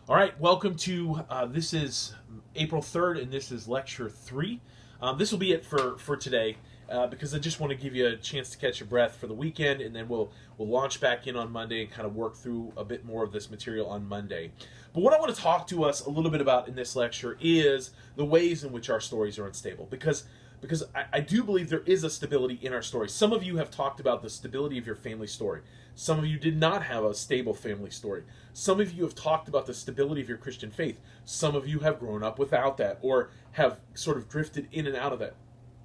All right, welcome to this is April 3rd, and this is lecture 3. This will be it for today because I just want to give you a chance to catch your breath for the weekend, and then we'll launch back in on Monday and kind of work through a bit more of this material on Monday. But what I want to talk to us a little bit about in this lecture is the ways in which our stories are unstable, because I do believe there is a stability in our story. Some of you have talked about the stability of your family story. Some of you did not have a stable family story. Some of you have talked about the stability of your Christian faith. Some of you have grown up without that or have sort of drifted in and out of that.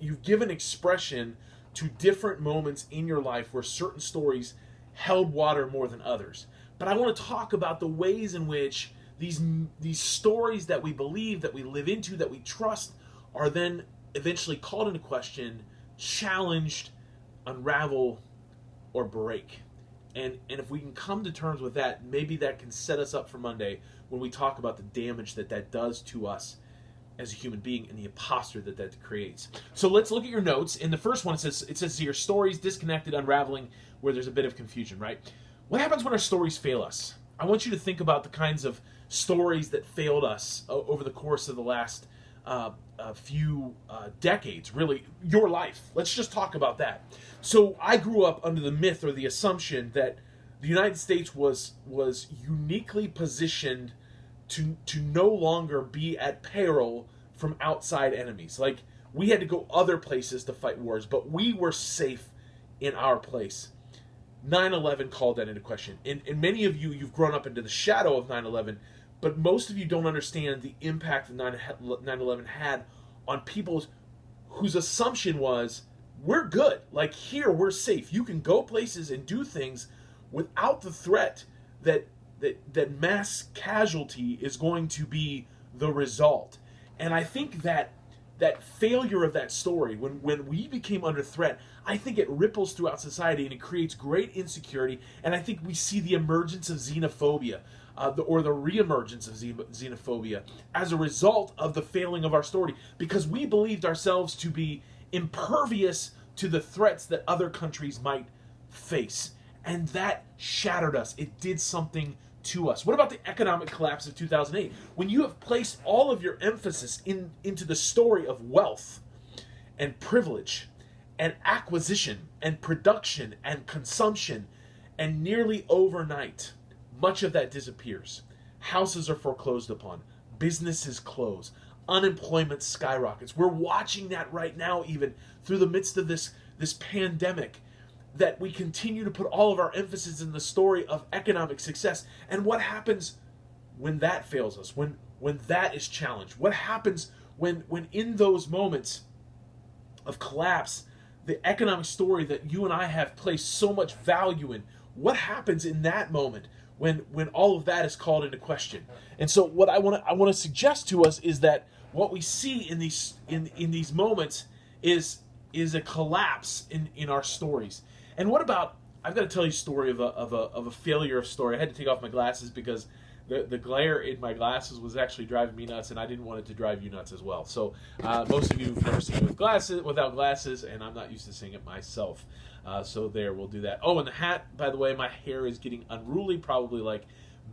You've given expression to different moments in your life where certain stories held water more than others. But I want to talk about the ways in which these stories that we believe, that we live into, that we trust, are then eventually called into question, challenged, unravel, or break. And if we can come to terms with that, maybe that can set us up for Monday when we talk about the damage that does to us as a human being and the imposter that creates. So let's look at your notes. In the first one, it says here, stories disconnected, unraveling, where there's a bit of confusion, right? What happens when our stories fail us? I want you to think about the kinds of stories that failed us over the course of the last few decades, really, your life. Let's just talk about that. So I grew up under the myth or the assumption that the United States was uniquely positioned to no longer be at peril from outside enemies. Like, we had to go other places to fight wars, but we were safe in our place. 9/11 called that into question. And many of you, you've grown up into the shadow of 9/11, but most of you don't understand the impact that 9/11 had on people whose assumption was, we're good. Like, here, we're safe. You can go places and do things without the threat that mass casualty is going to be the result. And I think that failure of that story, when we became under threat, I think it ripples throughout society and it creates great insecurity. And I think we see the emergence of xenophobia, or the reemergence of xenophobia as a result of the failing of our story, because we believed ourselves to be impervious to the threats that other countries might face. And that shattered us. It did something to us. What about the economic collapse of 2008? When you have placed all of your emphasis into the story of wealth and privilege and acquisition and production and consumption, and nearly overnight, much of that disappears. Houses are foreclosed upon. Businesses close. Unemployment skyrockets. We're watching that right now, even through the midst of this pandemic, that we continue to put all of our emphasis in the story of economic success. And what happens when that fails us, when that is challenged? What happens when in those moments of collapse, the economic story that you and I have placed so much value in, what happens in that moment when all of that is called into question? And so what I want to suggest to us is that what we see in these moments is a collapse in our stories. And what about, I've got to tell you a story of a failure of story. I had to take off my glasses because the glare in my glasses was actually driving me nuts, and I didn't want it to drive you nuts as well. So most of you have never seen me without glasses, and I'm not used to seeing it myself. So there, we'll do that. Oh, and the hat, by the way, my hair is getting unruly, probably like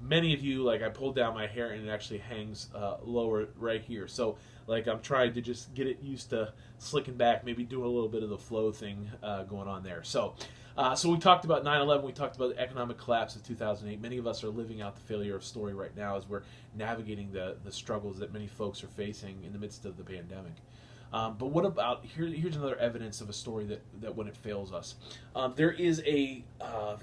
many of you. Like, I pulled down my hair and it actually hangs lower right here. So like, I'm trying to just get it used to slicking back, maybe doing a little bit of the flow thing going on there. So we talked about 9/11. We talked about the economic collapse of 2008. Many of us are living out the failure of story right now as we're navigating the struggles that many folks are facing in the midst of the pandemic. But what about, here's another evidence of a story that when it fails us. There is a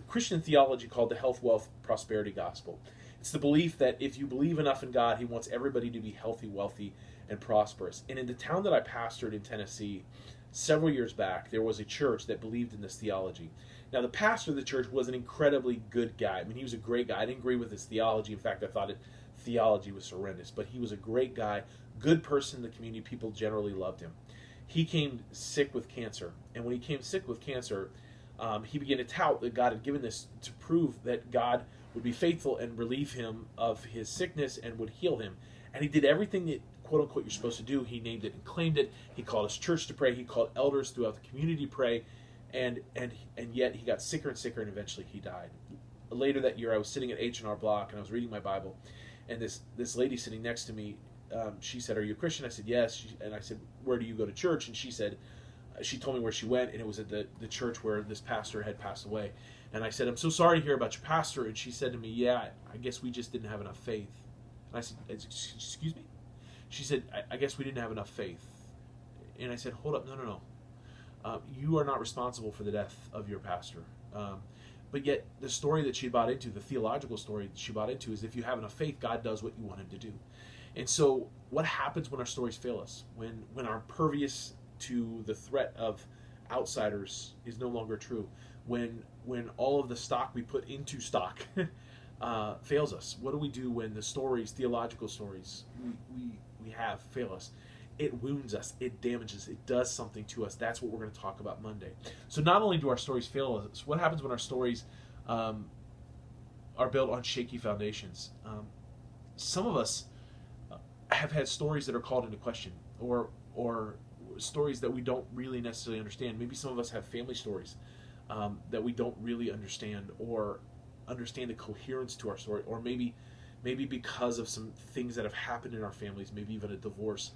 Christian theology called the health, wealth, prosperity gospel. It's the belief that if you believe enough in God, He wants everybody to be healthy, wealthy, and prosperous. And in the town that I pastored in Tennessee several years back, there was a church that believed in this theology. Now, the pastor of the church was an incredibly good guy. I mean, he was a great guy. I didn't agree with his theology. In fact, I thought theology was horrendous. But he was a great guy, good person in the community. People generally loved him. He came sick with cancer. And when he came sick with cancer, he began to tout that God had given this to prove that God would be faithful and relieve him of his sickness and would heal him. And he did everything that, quote unquote, you're supposed to do. He named it and claimed it. He called his church to pray. He called elders throughout the community to pray. And yet he got sicker and sicker, and eventually he died. Later that year, I was sitting at H&R Block, and I was reading my Bible. And this lady sitting next to me, she said, "Are you a Christian?" I said, "Yes." And I said, "Where do you go to church?" And she told me where she went, and it was at the church where this pastor had passed away. And I said, "I'm so sorry to hear about your pastor." And she said to me, "Yeah, I guess we just didn't have enough faith." And I said, "Excuse me?" She said, I guess we didn't have enough faith." And I said, "Hold up, no. You are not responsible for the death of your pastor." But yet, the story that she bought into, the theological story that she bought into, is if you have enough faith, God does what you want him to do. And so, what happens when our stories fail us? When our pervious to the threat of outsiders is no longer true? When all of the stock we put into stock fails us? What do we do when the stories, theological stories we have fail us? It wounds us, it damages, it does something to us. That's what we're going to talk about Monday. So not only do our stories fail us, what happens when our stories are built on shaky foundations? Some of us have had stories that are called into question, or stories that we don't really necessarily understand. Maybe some of us have family stories that we don't really understand, or understand the coherence to our story, or maybe because of some things that have happened in our families, maybe even a divorce.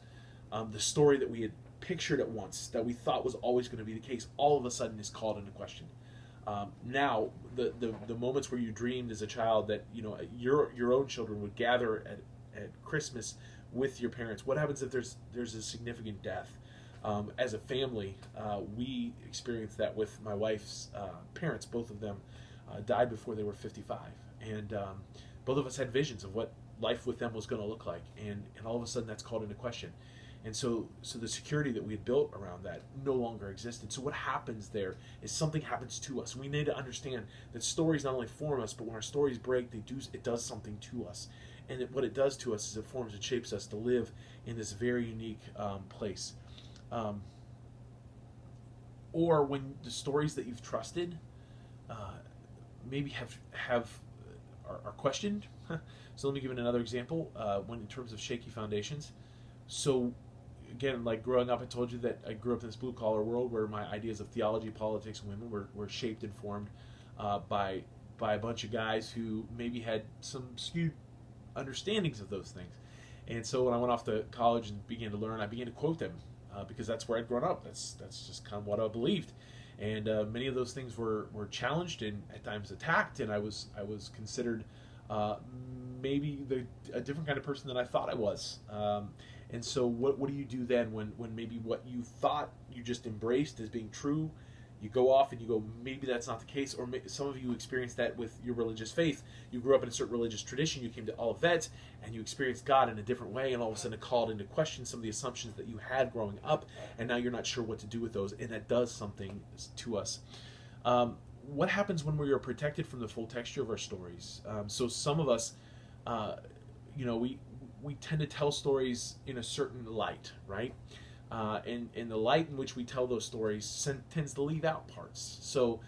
The story that we had pictured at once, that we thought was always going to be the case, all of a sudden is called into question. Now, the moments where you dreamed as a child that your own children would gather at Christmas with your parents. What happens if there's a significant death? As a family, we experienced that with my wife's parents. Both of them died before they were 55, and both of us had visions of what life with them was going to look like, and all of a sudden that's called into question. And so the security that we had built around that no longer existed. So what happens there is something happens to us. We need to understand that stories not only form us, but when our stories break, it does something to us. And what it does to us is it forms and shapes us to live in this very unique place. Or when the stories that you've trusted maybe are questioned. So let me give you another example. When in terms of shaky foundations. So again, like growing up, I told you that I grew up in this blue-collar world where my ideas of theology, politics, and women were shaped and formed by a bunch of guys who maybe had some skewed understandings of those things. And so when I went off to college and began to learn, I began to quote them because that's where I'd grown up. That's just kind of what I believed. And many of those things were challenged and at times attacked, and I was considered maybe a different kind of person than I thought I was. And so what do you do then when maybe what you thought you just embraced as being true, you go off and you go, maybe that's not the case? Or some of you experienced that with your religious faith. You grew up in a certain religious tradition, you came to Olivet, and you experienced God in a different way, and all of a sudden it called into question some of the assumptions that you had growing up, and now you're not sure what to do with those, and that does something to us. What happens when we are protected from the full texture of our stories? So some of us, we tend to tell stories in a certain light, right? And the light in which we tell those stories tends to leave out parts. So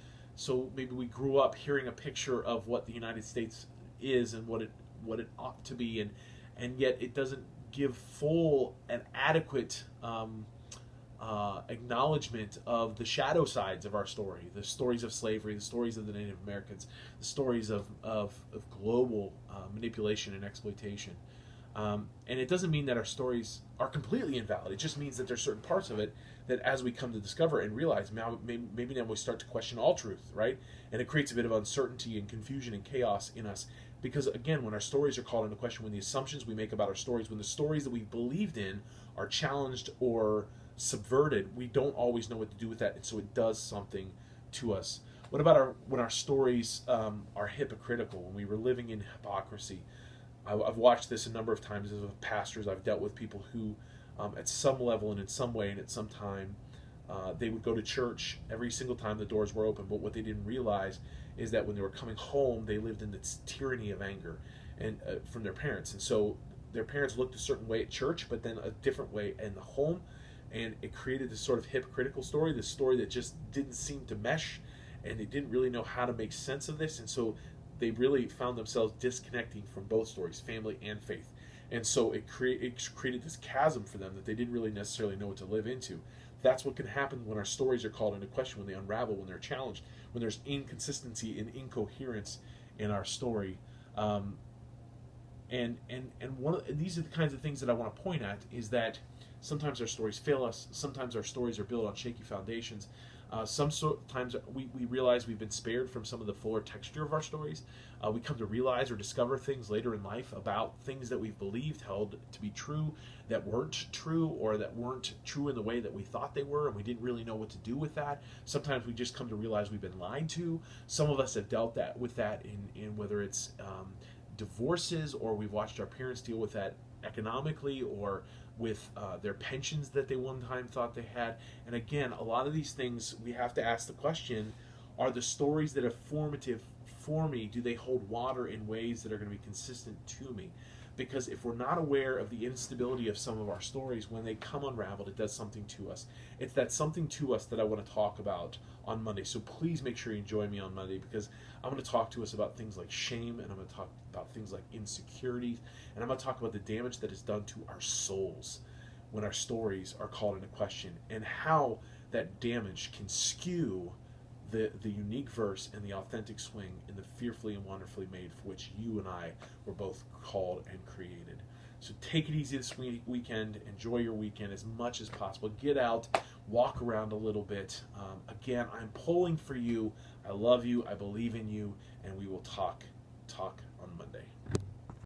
maybe we grew up hearing a picture of what the United States is and what it ought to be, and yet it doesn't give full and adequate acknowledgement of the shadow sides of our story, the stories of slavery, the stories of the Native Americans, the stories of global manipulation and exploitation. And it doesn't mean that our stories are completely invalid. It just means that there's certain parts of it that as we come to discover and realize, maybe now we start to question all truth, right? And it creates a bit of uncertainty and confusion and chaos in us. Because again, when our stories are called into question, when the assumptions we make about our stories, when the stories that we believed in are challenged or subverted, we don't always know what to do with that, and so it does something to us. What about when our stories are hypocritical, when we were living in hypocrisy? I've watched this a number of times as with pastors. I've dealt with people who, at some level and in some way and at some time, they would go to church every single time the doors were open, but what they didn't realize is that when they were coming home, they lived in this tyranny of anger and from their parents. And so their parents looked a certain way at church, but then a different way in the home, and it created this sort of hypocritical story, this story that just didn't seem to mesh, and they didn't really know how to make sense of this, and so they really found themselves disconnecting from both stories, family and faith. And so it created this chasm for them that they didn't really necessarily know what to live into. That's what can happen when our stories are called into question, when they unravel, when they're challenged, when there's inconsistency and incoherence in our story. And these are the kinds of things that I want to point at, is that sometimes our stories fail us. Sometimes our stories are built on shaky foundations. Sometimes we realize we've been spared from some of the fuller texture of our stories. We come to realize or discover things later in life about things that we've believed held to be true that weren't true, or that weren't true in the way that we thought they were, and we didn't really know what to do with that. Sometimes we just come to realize we've been lied to. Some of us have dealt with that in whether it's divorces, or we've watched our parents deal with that economically, or with their pensions that they one time thought they had. And again, a lot of these things, we have to ask the question, are the stories that are formative for me, do they hold water in ways that are going to be consistent to me? Because if we're not aware of the instability of some of our stories, when they come unraveled, it does something to us. It's that something to us that I want to talk about on Monday. So please make sure you join me on Monday, because I'm going to talk to us about things like shame, and I'm going to talk about things like insecurities, and I'm going to talk about the damage that is done to our souls when our stories are called into question, and how that damage can skew the unique verse and the authentic swing in the fearfully and wonderfully made for which you and I were both called and created. So take it easy this weekend. Enjoy your weekend as much as possible. Get out, walk around a little bit. Again, I'm pulling for you. I love you. I believe in you. And we will talk on Monday.